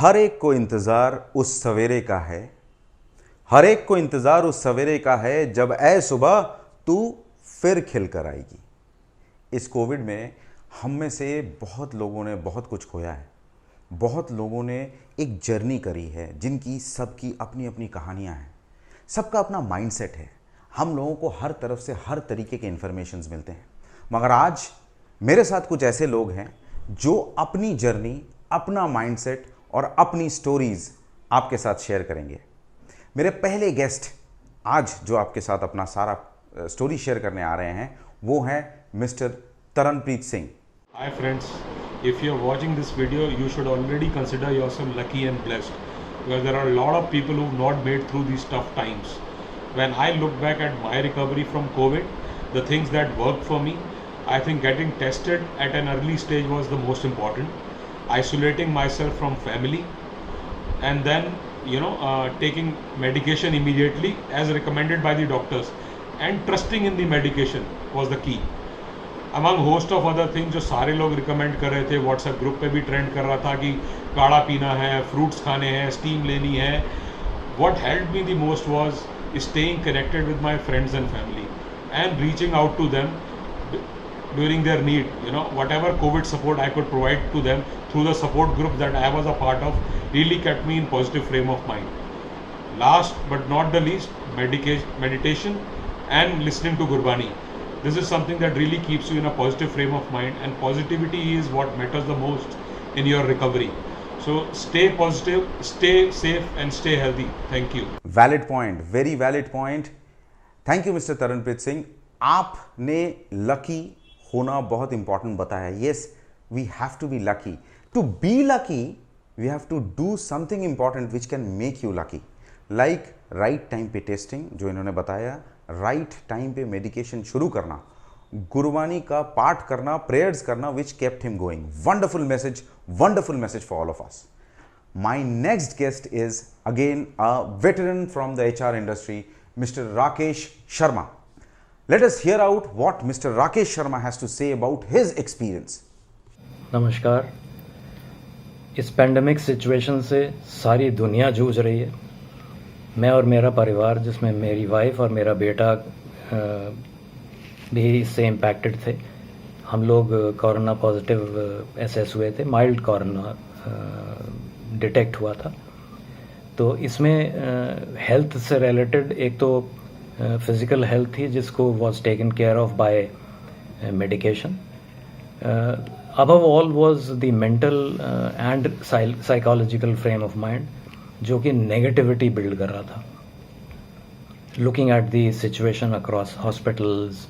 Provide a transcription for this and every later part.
हर एक को इंतजार उस सवेरे का है, हर एक को इंतजार उस सवेरे का है जब ऐ सुबह तू फिर खिल कर आएगी। इस कोविड में हम में से बहुत लोगों ने बहुत कुछ खोया है, बहुत लोगों ने एक जर्नी करी है जिनकी सबकी अपनी अपनी कहानियां हैं, सबका अपना माइंडसेट है। हम लोगों को हर तरफ से हर तरीके के इन्फॉर्मेशंस मिलते हैं, मगर आज मेरे साथ कुछ ऐसे लोग हैं जो अपनी जर्नी, अपना माइंडसेट और अपनी स्टोरीज आपके साथ शेयर करेंगे। मेरे पहले गेस्ट आज जो आपके साथ अपना सारा स्टोरी शेयर करने आ रहे हैं वो हैं mister Taranpreet Singh. Hi friends, if you're watching this video, you should already consider yourself lucky and blessed because there are a lot of people who've not made through these tough times. When I look back at my recovery from COVID, the things that worked for me, I think getting tested at an early stage was the most important. Isolating myself from family and then taking medication immediately as recommended by the doctors and trusting in the medication was the key. Among host of other things जो सारे लोग recommend कर रहे थे, WhatsApp group पे भी trend कर रहा था कि काढ़ा पीना है, फ्रूट्स खाने हैं, स्टीम लेनी है. What helped me the most was staying connected with my friends and family and reaching out to them during their need. Whatever COVID support I could provide to them through the support group that I was a part of really kept me in positive frame of mind. Last but not the least, meditation and listening to Gurbani. This is something that really keeps you in a positive frame of mind, and positivity is what matters the most in your recovery. So stay positive, stay safe and stay healthy. Thank you. Valid point, very valid point. Thank you Mr. Taranpreet Singh. आपने lucky होना बहुत important बताया। Yes, we have to be lucky. To be lucky, we have to do something important which can make you lucky. Like right time पे testing जो इन्होंने बताया, right time पे medication शुरू करना, गुरबानी का पाठ करना, प्रेयर्स करना, which kept him going. Wonderful message for all of us. My next guest is again a veteran from the HR industry, mister Rakesh Sharma. Let us hear out what mister Rakesh Sharma has to say about his experience. नमस्कार। इस pandemic situation से सारी दुनिया जूझ रही है। मैं और मेरा परिवार, जिसमें मेरी वाइफ और मेरा बेटा भी इससे इम्पैक्टेड थे। हम लोग कोरोना पॉजिटिव एसेस हुए थे, माइल्ड कोरोना डिटेक्ट हुआ था। तो इसमें हेल्थ से रिलेटेड एक तो फिज़िकल हेल्थ थी जिसको was taken care of by medication. Above all was the mental and psychological frame of mind जो कि नेगेटिविटी बिल्ड कर रहा था। Looking at the situation across hospitals,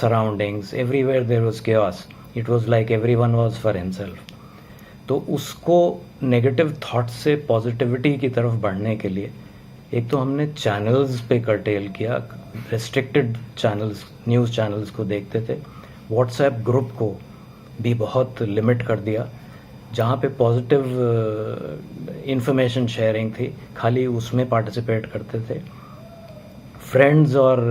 surroundings, everywhere there was chaos. It was like everyone was for himself. तो उसको negative thought से positivity की तरफ बढ़ने के लिए एक तो हमने चैनल्स पे कर्टेल किया, रेस्ट्रिक्टेड चैनल्स, न्यूज़ चैनल्स को देखते थे। व्हाट्सएप ग्रुप को भी बहुत लिमिट कर दिया, जहाँ पे पॉजिटिव इंफॉर्मेशन शेयरिंग थी, खाली उसमें पार्टिसिपेट करते थे। फ्रेंड्स और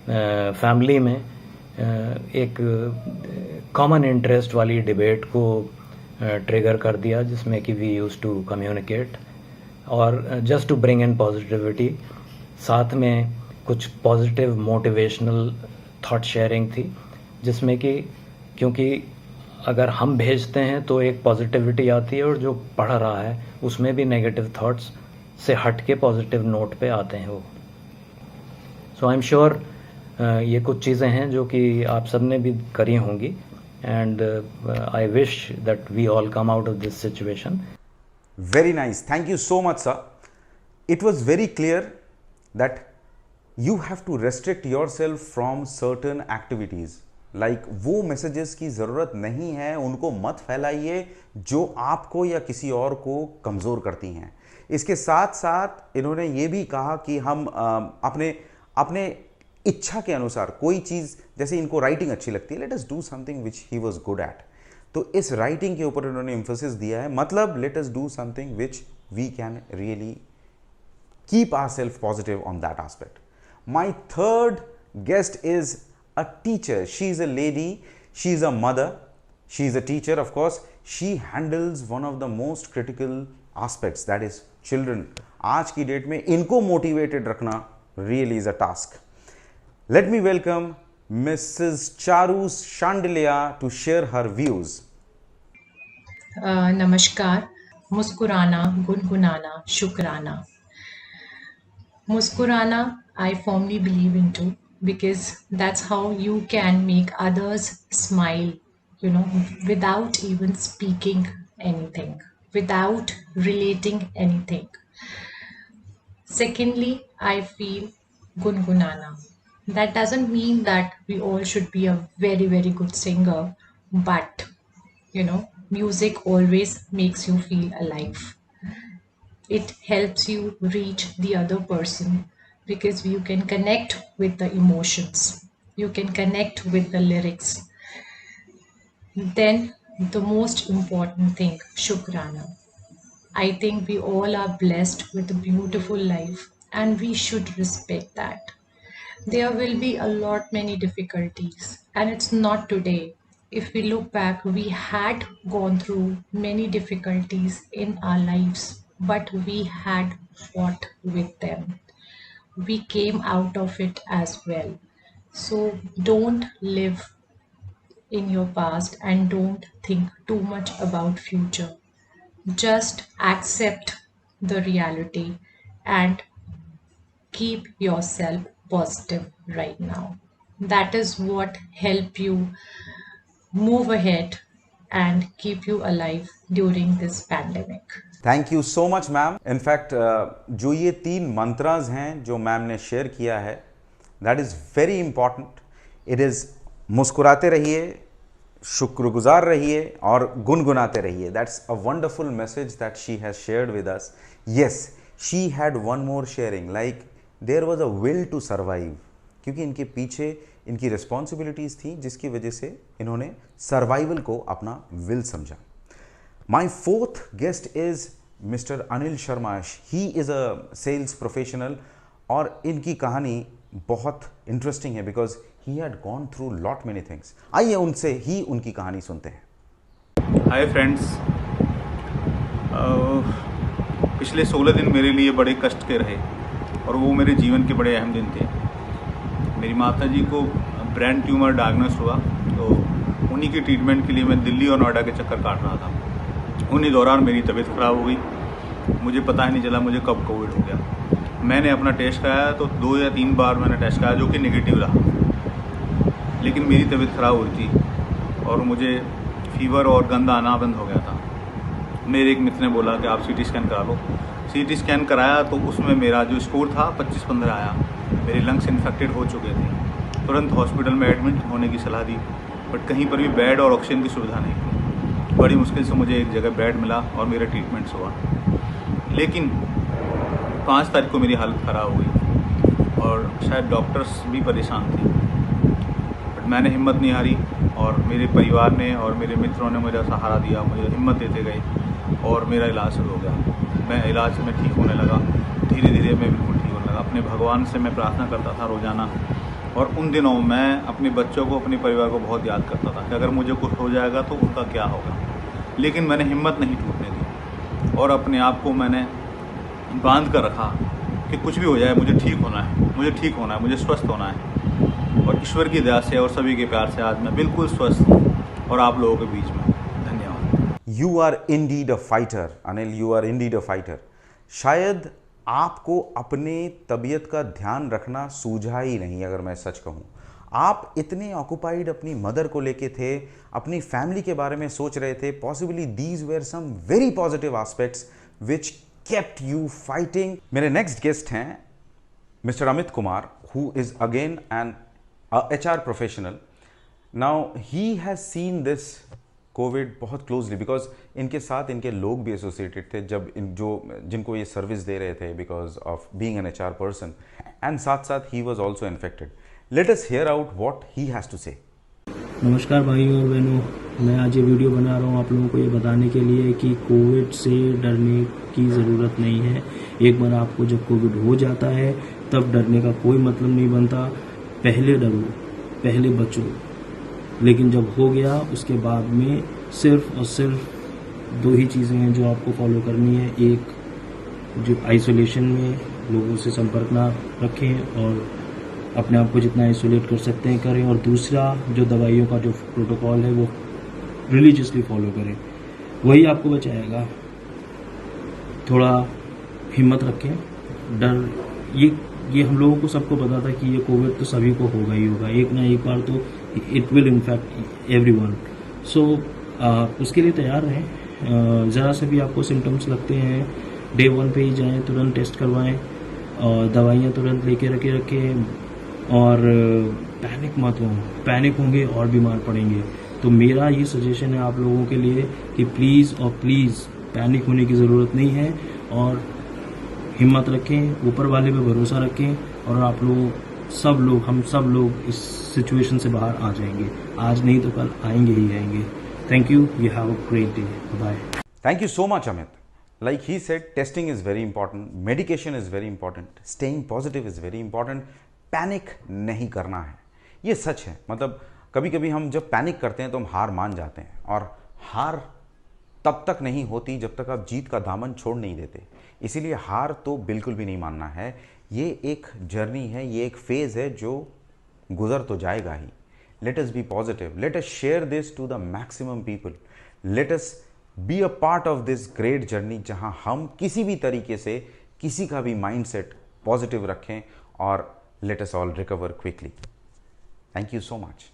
फैमिली में एक कॉमन इंटरेस्ट वाली डिबेट को ट्रिगर कर दिया, जिसमें कि वी यूज टू कम्युनिकेट और just to bring in positivity. साथ में कुछ पॉजिटिव मोटिवेशनल थॉट शेयरिंग थी, जिसमें कि क्योंकि अगर हम भेजते हैं तो एक पॉजिटिविटी आती है और जो पढ़ रहा है उसमें भी नेगेटिव थॉट्स से हट के पॉजिटिव नोट पे आते हैं वो। सो आई एम श्योर ये कुछ चीज़ें हैं जो कि आप सब ने भी करी होंगी, and I wish that we all come out of this situation. Very nice. Thank you so much, sir. It was very clear that you have to restrict yourself from certain activities. Like वो messages की ज़रूरत नहीं है, उनको मत फैलाइए जो आपको या किसी और को कमज़ोर करती हैं। इसके साथ साथ इन्होंने ये भी कहा कि हम अपने इच्छा के अनुसार कोई चीज़, जैसे इनको राइटिंग अच्छी लगती है, late us do something which he was good at. तो इस राइटिंग के ऊपर इन्होंने एम्फोसिस दिया है, मतलब let us do something which we can really keep ourself positive on that aspect. My third guest is a teacher. She is a lady, she is a mother, she is a teacher, of course. She handles one of the most critical aspects, that is children. आज की date में इनको motivated रखना really is a task. Let me welcome Mrs. Charu Shandilya to share her views. नमस्कार. मुस्कुराना, गुनगुनाना, शुक्राना. Muskurana, I firmly believe into, because that's how you can make others smile, without even speaking anything, without relating anything. Secondly, I feel gungunana. That doesn't mean that we all should be a very, very good singer, but, music always makes you feel alive. It helps you reach the other person because you can connect with the emotions. You can connect with the lyrics. Then the most important thing, Shukrana. I think we all are blessed with a beautiful life and we should respect that. There will be a lot many difficulties and it's not today. If we look back, we had gone through many difficulties in our lives, but we had fought with them. We came out of it as well. So don't live in your past and don't think too much about future. Just accept the reality and keep yourself positive right now. That is what help you move ahead and keep you alive during this pandemic. Thank you so much ma'am. In fact जो ये 3 मंत्रास हैं जो ma'am ने share किया है, that is very important. It is मुस्कुराते रहिए, शुक्रगुजार रहिए और गुनगुनाते रहिए. That's a wonderful message that she has shared with us. Yes, she had one more sharing, like there was a will to survive, क्योंकि इनके पीछे इनकी रिस्पॉन्सिबिलिटीज़ थी जिसकी वजह से इन्होंने सर्वाइवल को अपना विल समझा. My fourth guest is mister Anil Sharma. He is a sales professional और इनकी कहानी बहुत इंटरेस्टिंग है because he had gone through lot many things. आइए उनसे ही उनकी कहानी सुनते हैं. हाय फ्रेंड्स, पिछले 16 दिन मेरे लिए बड़े कष्ट के रहे और वो मेरे जीवन के बड़े अहम दिन थे. मेरी माता जी को ब्रेन ट्यूमर डायग्नोस हुआ, तो उन्हीं के ट्रीटमेंट के लिए मैं दिल्ली और नोएडा के चक्कर काट रहा था. उन्हीं दौरान मेरी तबीयत ख़राब हो गई. मुझे पता ही नहीं चला मुझे कब कोविड हो गया. मैंने अपना टेस्ट कराया तो 2 या 3 बार मैंने टेस्ट कराया जो कि नेगेटिव रहा, लेकिन मेरी तबीयत ख़राब हुई थी और मुझे फीवर और गंदा आना बंद हो गया था. मेरे एक मित्र ने बोला कि आप CT स्कैन करा लो. CT स्कैन कराया तो उसमें मेरा जो स्कोर था 25-15 आया. मेरे लंग्स इन्फेक्टेड हो चुके थे. तुरंत हॉस्पिटल में एडमिट होने की सलाह दी, बट कहीं पर भी बेड और ऑक्सीजन की सुविधा नहीं थी. बड़ी मुश्किल से मुझे एक जगह बेड मिला और मेरा ट्रीटमेंट हुआ. लेकिन 5 तारीख को मेरी हालत ख़राब हो गई और शायद डॉक्टर्स भी परेशान थे, बट मैंने हिम्मत नहीं हारी और मेरे परिवार ने और मेरे मित्रों ने मुझे सहारा दिया, मुझे हिम्मत देते गए और मेरा इलाज शुरू हो गया. मैं इलाज में ठीक होने लगा. धीरे धीरे मैं बिल्कुल ठीक होने लगा. अपने भगवान से मैं प्रार्थना करता था रोज़ाना, और उन दिनों मैं अपने बच्चों को, अपने परिवार को बहुत याद करता था कि अगर मुझे कुछ हो जाएगा तो उनका क्या होगा. लेकिन मैंने हिम्मत नहीं टूटने दी और अपने आप को मैंने बांध कर रखा कि कुछ भी हो जाए मुझे ठीक होना है, मुझे ठीक होना है, मुझे स्वस्थ होना है. और ईश्वर की दया से और सभी के प्यार से आज मैं बिल्कुल स्वस्थ हूँ और आप लोगों के बीच में. धन्यवाद. You are indeed a fighter Anil, you are indeed a fighter. शायद आपको अपने तबीयत का ध्यान रखना सूझा ही नहीं, अगर मैं सच कहूँ. आप इतने ऑक्युपाइड अपनी मदर को लेके थे, अपनी फैमिली के बारे में सोच रहे थे. Possibly these were some very positive aspects which kept you fighting. मेरे नेक्स्ट गेस्ट हैं mister Amit Kumar, who is again an HR professional. Now he has seen this covid बहुत क्लोजली बिकॉज इनके साथ इनके लोग भी एसोसिएटेड थे जब जिनको ये सर्विस दे रहे थे because of being an HR person, and साथ साथ ही was also infected. Let us hear out what he has to say. नमस्कार भाइयों और बहनों, मैं आज ये वीडियो बना रहा हूँ आप लोगों को ये बताने के लिए कि कोविड से डरने की ज़रूरत नहीं है. एक बार आपको जब कोविड हो जाता है तब डरने का कोई मतलब नहीं बनता. पहले डरो, पहले बचो, लेकिन जब हो गया उसके बाद में सिर्फ और सिर्फ दो ही चीज़ें हैं जो आपको फॉलो करनी है। एक, जो आइसोलेशन में लोगों से संपर्क ना रखें और अपने आप को जितना आइसोलेट कर सकते हैं करें, और दूसरा जो दवाइयों का जो प्रोटोकॉल है वो रिलीजियसली फॉलो करें, वही आपको बचाएगा। थोड़ा हिम्मत रखें। डर, ये हम लोगों को सबको पता था कि ये कोविड तो सभी को होगा ही होगा, एक ना एक बार तो इट विल इन्फेक्ट एवरीवन। सो उसके लिए तैयार रहें। ज़रा से भी आपको सिम्टम्स लगते हैं, डे 1 पे ही जाएं, तुरंत टेस्ट करवाएं और दवाइयाँ तुरंत लेके रखें और पैनिक मत हो। पैनिक होंगे और बीमार पड़ेंगे। तो मेरा ये सजेशन है आप लोगों के लिए कि प्लीज़ और प्लीज़ पैनिक होने की ज़रूरत नहीं है और हिम्मत रखें, ऊपर वाले पे भरोसा रखें और आप लोग हम सब लोग इस सिचुएशन से बाहर आ जाएंगे। आज नहीं तो कल आएंगे ही आएंगे। Thank you have a great day. Bye. Thank you so much, Amit. Like he said, testing is very important, medication is very important, staying positive is very important, panic नहीं करना है। ये सच है। मतलब कभी कभी हम जब पैनिक करते हैं तो हम हार मान जाते हैं, और हार तब तक नहीं होती जब तक आप जीत का दामन छोड़ नहीं देते। इसीलिए हार तो बिल्कुल भी नहीं मानना है। ये एक जर्नी है, ये एक फेज़ है जो गुजर तो जाएगा ही। Let us be positive, let us share this to the maximum people, let us be a part of this great journey, जहां हम किसी भी तरीके से किसी का भी माइंडसेट पॉजिटिव रखें और let us all recover quickly. Thank you so much.